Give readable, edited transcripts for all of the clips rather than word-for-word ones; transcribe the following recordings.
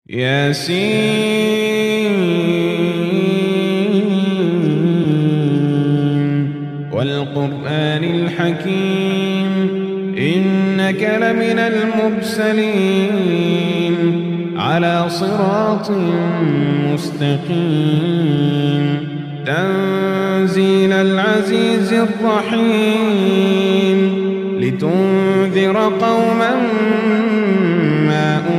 ياسين والقرآن الحكيم إنك لمن المرسلين على صراط مستقيم تنزيل العزيز الرحيم لتنذر قوما ما أنذر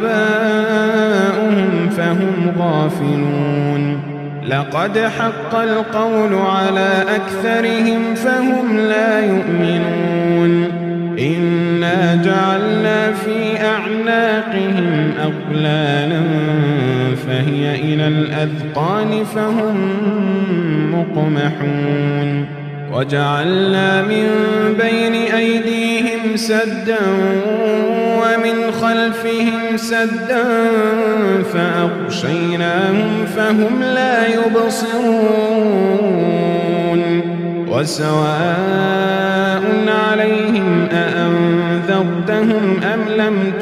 آباؤهم فهم غافلون لقد حق القول على أكثرهم فهم لا يؤمنون إنا جعلنا في أعناقهم أغلالا فهي إلى الأذقان فهم مقمحون وجعلنا من بين أيديهم سدا ومن خلفهم سدا فأغشيناهم فهم لا يبصرون وسواء عليهم أأنذرتهم أم لم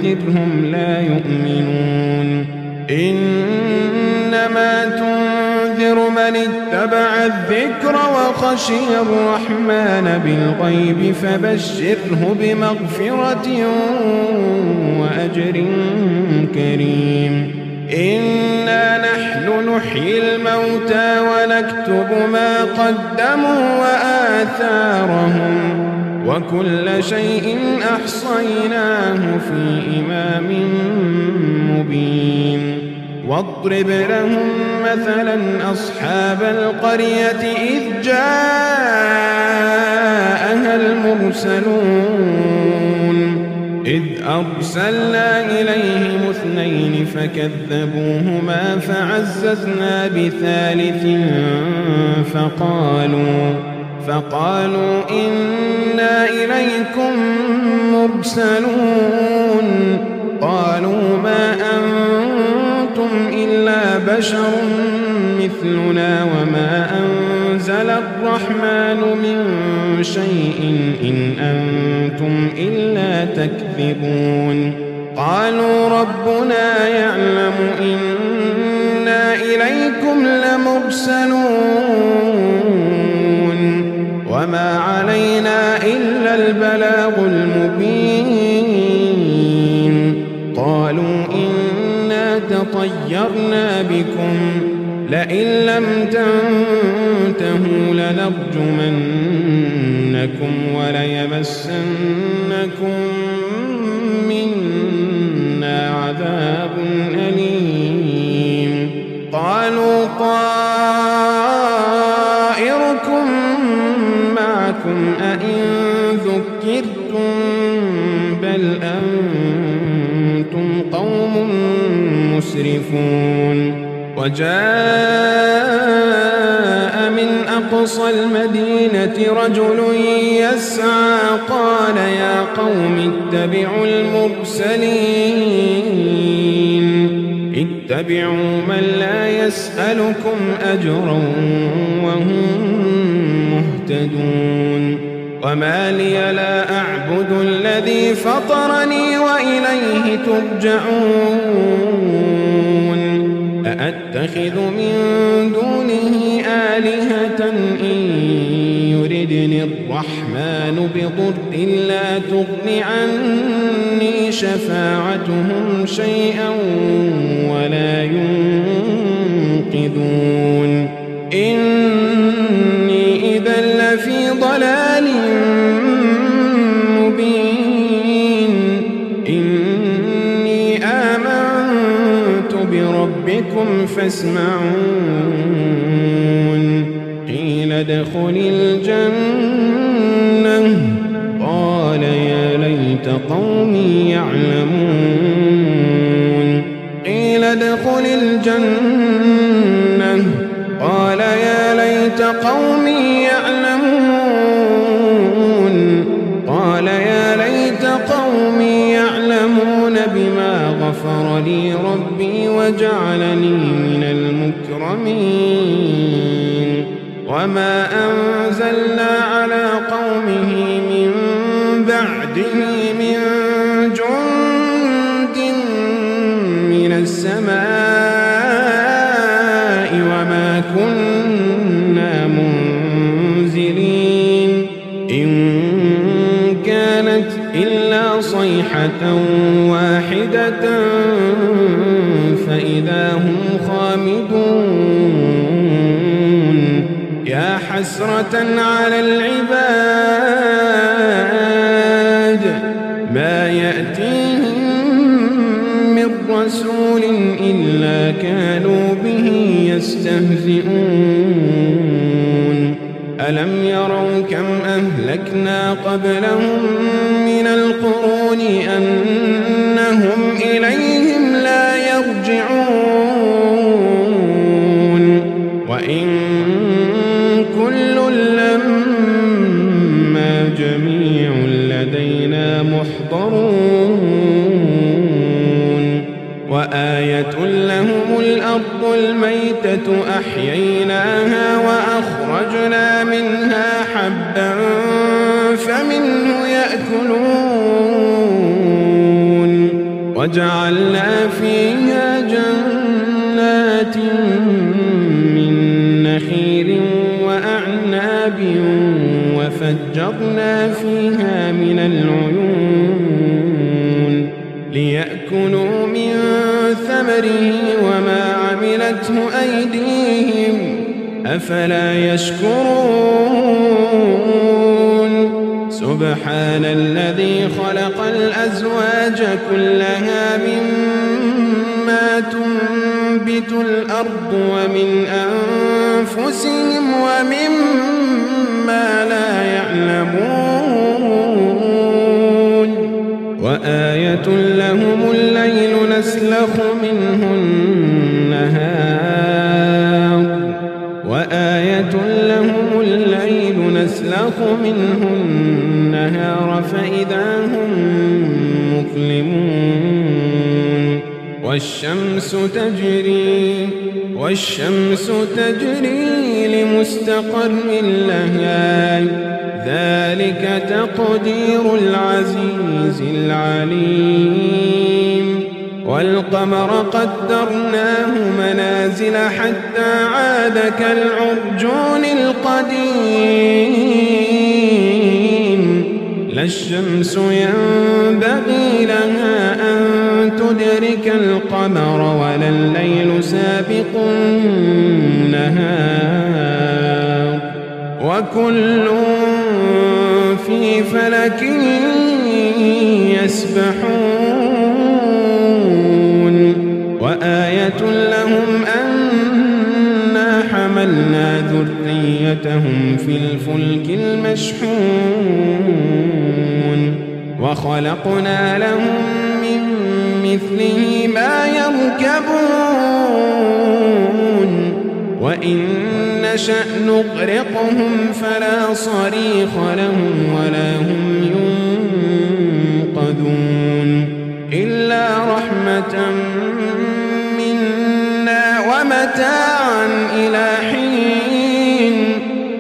تنذرهم لا يؤمنون إنما تنذر من اتبع الذكر وخشي الرحمن بالغيب فبشره بمغفرة وأجر كريم إنا نحن نحيي الموتى ونكتب ما قدموا وآثارهم وكل شيء أحصيناه في إمام مبين واضرب لهم مثلا أصحاب القرية إذ جاءها المرسلون إذ أرسلنا إليهم اثنين فكذبوهما فعززنا بثالث فقالوا إنا إليكم مرسلون قالوا ما أنتم إلا بشر مثلنا وما أنزل الرحمن من شيء إن أنتم إلا تكذبون قالوا ربنا يعلم إنا إليكم لمرسلون وما علينا إلا البلاغ المبين قالوا إنا تطيرنا بكم لئن لم تنتهوا لنرجمنكم وليمسنكم منا عذاب أليم قالوا طائركم معكم أئن ذكرتم بل أنتم قوم مسرفون وجاء من أقصى المدينة رجل يسعى قال يا قوم اتبعوا المرسلين اتبعوا من لا يسألكم أجرا وهم مهتدون وما لي لا أعبد الذي فطرني وإليه ترجعون أأتخذ من دونه آلهة إن يردني الرحمن بضر لا تغن عني شفاعتهم شيئا ولا ينقذون إني إذا لفي ضلال مبين إني آمنت بربكم فاسمعون قيل ادخل الجنة قال يا ليت قومي يعلمون قيل ادخل الجنة قال يا ليت قومي يعلمون قال يا ليت قومي يعلمون بما غفر لي ربي وجعلني من المكرمين وما أنزلنا على قومه من بعده من جند السماء وما كنا منزلين إن كانت إلا صيحة واحدة فإذا هم خامدون يا حسرة على العباد ما يأتيهم من رسول إلا كانوا به يستهزئون ألم يروا كم أهلكنا قبلهم من القرون أنهم إليهم لا يرجعون وإن كل لما جميع لدينا محضرون وآية لهم الأرض الميتة أحييناها وأخرجنا منها حبا فمنه يأكلون وجعلنا فيها جنات من نخيل وأعناب وفجرنا فيها من العيون ليأكلوا من ثمره وما عملته أيديهم أفلا يشكرون سبحان الذي خلق الأزواج كلها مما تنبت الأرض ومن أنفسهم ومما لا يعلمون وآية لهم الليل نسلخ منه النهار فإذا هم مظلمون والشمس تجري لمستقر لها ذلك تقدير العزيز العليم والقمر قدرناه منازل حتى عاد كالعرجون القديم لا الشمس ينبغي لها أن تدرك القمر ولا الليل سابق النهار وكل في فلك يسبحون وآية لهم أنا حملنا ذريتهم في الفلك المشحون وخلقنا لهم من مثله ما يركبون وإن نشأ نغرقهم فلا صريخ لهم ولا هم ينقذون إلا رحمة منا ومتاعا إلى حين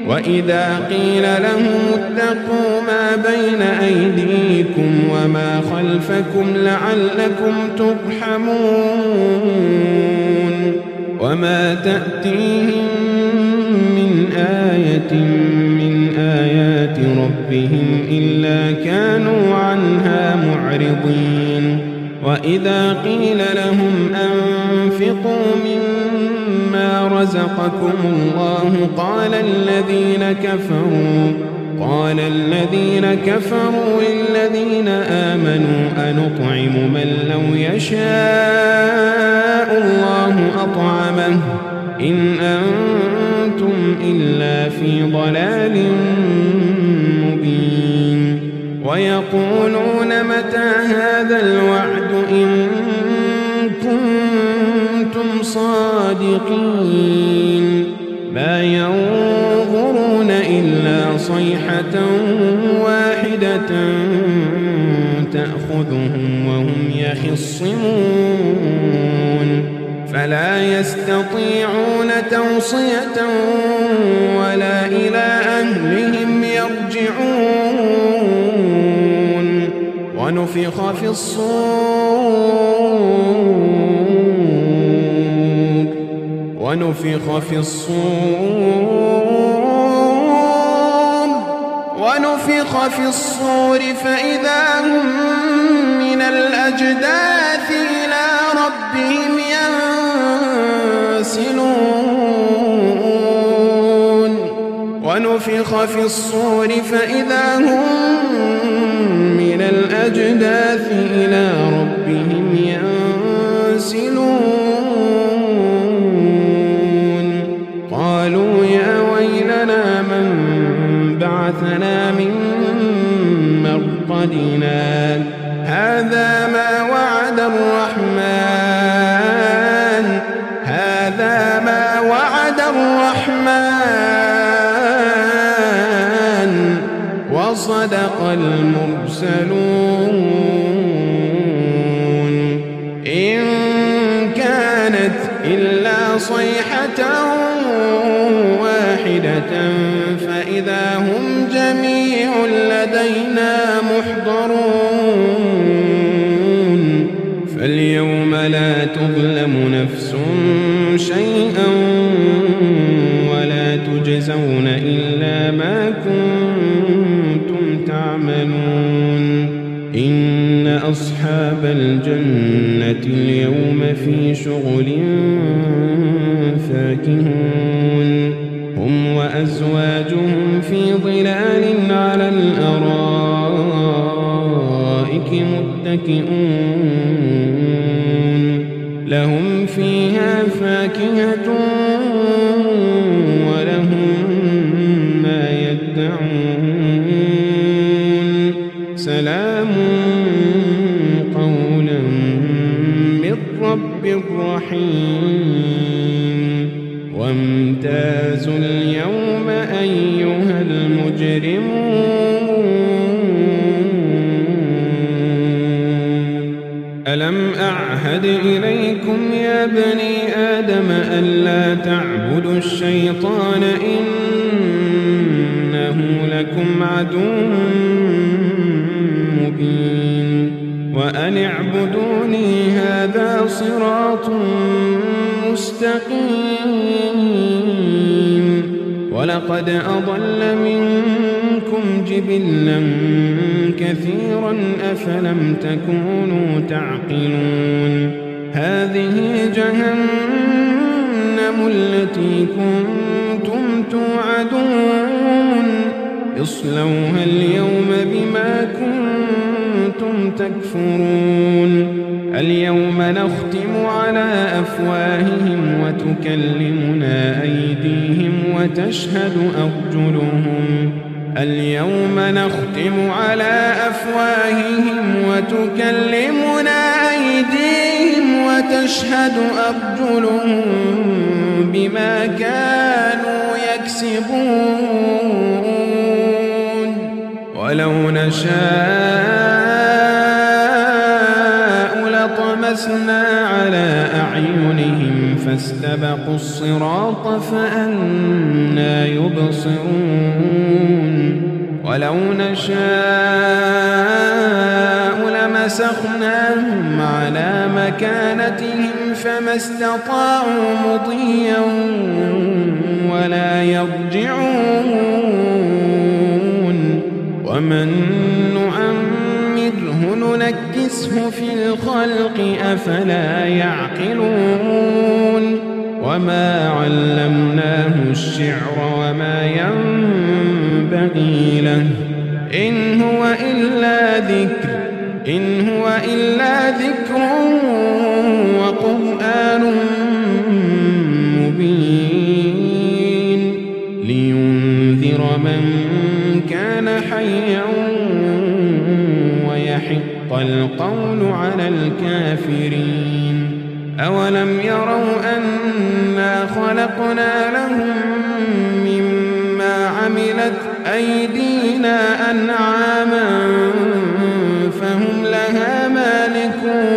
وإذا قيل لهم اتقوا ما بين أيديكم وما خلفكم لعلكم ترحمون وما تأتيهم من آية من آيات ربهم إلا كانوا عنها معرضين وإذا قيل لهم أنفقوا مما رزقكم الله قال الذين كفروا للذين آمنوا أنطعم من لو يشاء الله أطعمه إن أنتم إلا في ضلال مبين ويقولون متى هذا الوعد إن كنتم صادقين ما ينظرون إلا صيحة واحدة تأخذهم وهم يخصمون فلا يستطيعون توصية ولا إلى أهلهم يرجعون ونفخ في الصور ونفخ في الصور فإذا هم من الأجداث إلى ربهم ينسلون ونفخ في الصور فإذا هم من الأجداث إلى ربهم ينسلون قالوا يا ويلنا من بعثنا من مرقدنا هذا ما وعد الرحمن وصدق المرسلون إن كانت إلا صيحة واحدة فإذا هم جميع لدينا محضرون فاليوم لا تظلم نفس شيئا ولا تجزون إلا ما كنتم تعملون إن أصحاب الجنة اليوم في شغل فاكهون هم وأزواجهم في ظلال على الأرائك متكئون لهم فيها فاكهة ولهم ما يدعون سلام قولا من رب رحيم وامتازوا اليوم أيها المجرمون ألم أعهد إليكم يا بني آدم ألا تعبدوا الشيطان إنه لكم عدو مبين وأن اعبدوني هذا صراط مستقيم ولقد أضل منكم جبلا كثيرا أفلم تكونوا تعقلون هذه جهنم التي كنتم توعدون اصلوها اليوم بما كنتم تكفرون اليوم نختم على أفواههم وتكلمنا أيديهم وتشهد أرجلهم اليوم نختم على أفواههم وتكلمنا أيديهم وتشهد أرجلهم بما كانوا يكسبون ولو نشاء لطمسنا على أعينهم فاستبقوا الصراط فأنى يبصرون ولو نشاء لمسخناهم على مكانتهم فما استطاعوا مضيا ولا يرجعون ومن نعمره ننكسه في الخلق أفلا يعقلون وما علمناه الشعر وما ينبغي له إن هو إلا ذكر وقرآن مبين لينذر من كان حيا ويحق القول على الكافرين أولم يروا أنا خلقنا لهم مما عملت أيدينا أنعاما فهم لها مالكون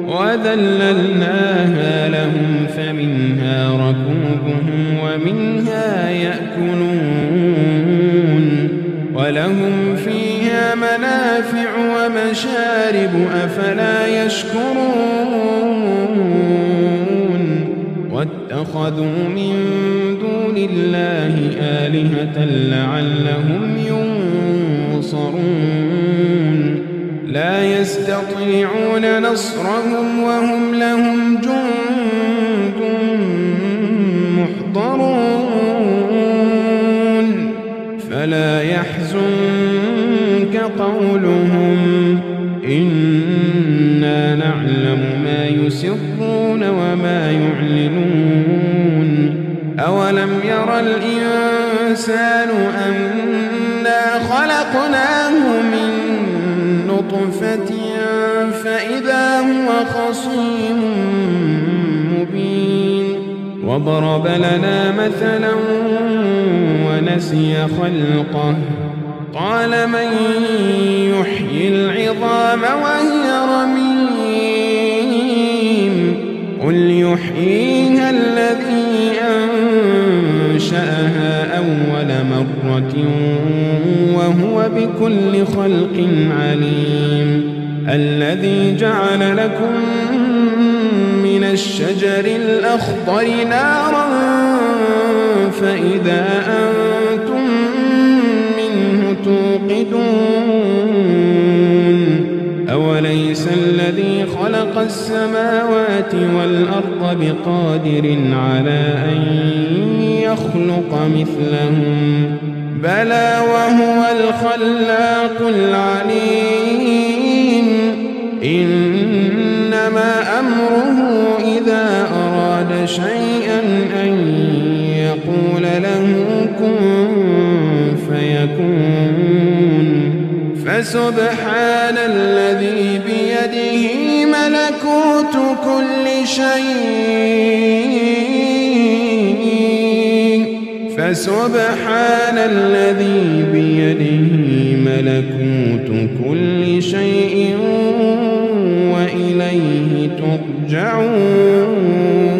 وذللناها لهم فمنها ركوبهم ومنها يأكلون ولهم فيها منافع ومشارب أفلا يشكرون واتخذوا من دون الله آلهة لعلهم ينصرون لا يستطيعون نصرهم وهم لهم جند محضرون فلا يحزنك قولهم إنا نعلم ما يسرون وما يعلنون أولم ير الإنسان أنا خلقناه من نطفة فإذا هو خصيم مبين وضرب لنا مثلا ونسي خلقه قال من يحيي العظام وهي رميم قل يحييها الذي أنشأها أول مرة وهو بكل خلق عليم الذي جعل لكم من الشجر الأخضر نارا فإذا أنتم منه توقدون أوليس الذي خلق السماوات والأرض بقادر على أن يخلق مثلهم بلى وهو الخلاق العليم إنما أمره إذا أراد شيئا أن يقول له كن فيكون فسبحان الذي بيده ملكوت كل شيء فسبحان الذي بيده ملكوت كل شيء وإليه ترجعون